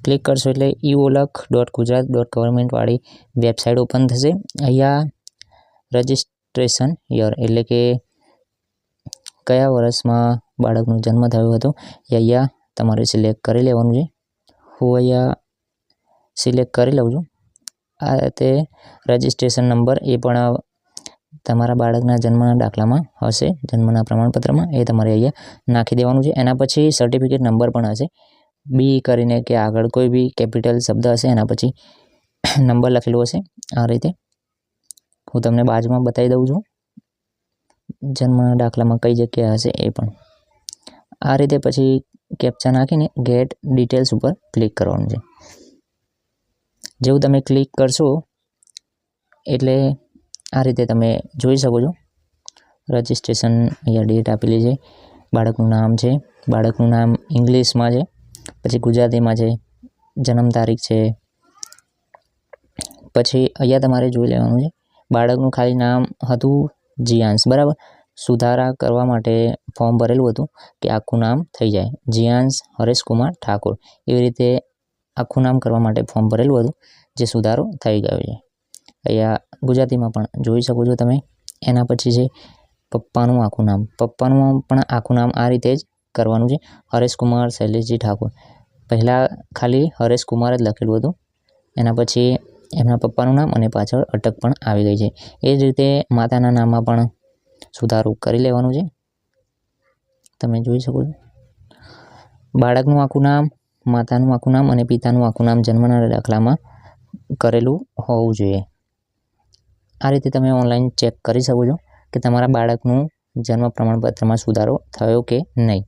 Click કરશો એટલે eOlakh.gujarat.government વાળી વેબસાઇટ ઓપન થશે। અહીંયા રજિસ્ટ્રેશન યર એટલે કે કયા વર્ષમાં બાળકનો જન્મ થયો હતો એ અહીંયા તમારે સિલેક્ટ કરી લેવાનું છે। હું અહીંયા સિલેક્ટ કરી લઉં છું। આ રીતે રજિસ્ટ્રેશન નંબર એ પણ તમારા બાળકના જન્મના દાખલામાં હશે, જન્મના પ્રમાણપત્રમાં, એ તમારે અહીંયા નાખી દેવાનું છે। એના પછી સર્ટિફિકેટ નંબર પણ હશે, બી કરીને કે આગળ કોઈ બી કેપિટલ શબ્દ હશે એના પછી નંબર લખેલો હશે। આ રીતે હું તમને બાજુમાં બતાવી દઉં છું, જન્મના દાખલામાં કઈ જગ્યાએ હશે એ પણ। આ રીતે પછી કેપ્ચા નાખીને ગેટ ડિટેલ્સ ઉપર ક્લિક કરવાનું છે। જેવું તમે ક્લિક કરશો એટલે આ રીતે તમે જોઈ શકો છો રજિસ્ટ્રેશન અહીંયા ડેટ આપેલી છે, બાળકનું નામ છે, બાળકનું નામ ઇંગ્લિશમાં છે, પછી ગુજરાતીમાં છે, જન્મ તારીખ છે, પછી અહીંયા તમારે જોઈ લેવાનું છે બાળકનું ખાલી નામ હતું જીયાંશ, બરાબર। સુધારા કરવા માટે ફોર્મ ભરેલું હતું કે આખું નામ થઈ જાય જીયાંશ હરેશકુમાર ઠાકોર, એવી રીતે આખું નામ કરવા માટે ફોર્મ ભરેલું હતું જે સુધારો થઈ ગયો છે। અહીંયા ગુજરાતીમાં પણ જોઈ શકો છો તમે। એના પછી છે પપ્પાનું આખું નામ, પપ્પાનું પણ આખું નામ આ રીતે જ કરવાનું છે, હરેશકુમાર શૈલેષજી ઠાકોર। પહેલાં ખાલી હરેશકુમાર જ લખેલું હતું, એના પછી એમના પપ્પાનું નામ અને પાછળ અટક પણ આવી ગઈ છે। એ જ રીતે માતાના નામમાં પણ સુધારો કરી લેવાનું છે, તમે જોઈ શકો છો। બાળકનું આખું નામ, માતાનું આખું નામ અને પિતાનું આખું નામ જન્મના દાખલામાં કરેલું હોવું જોઈએ। આ રીતે તમે ઓનલાઈન ચેક કરી શકો છો કે તમારા બાળકનું જન્મ પ્રમાણપત્રમાં સુધારો થયો કે નહીં।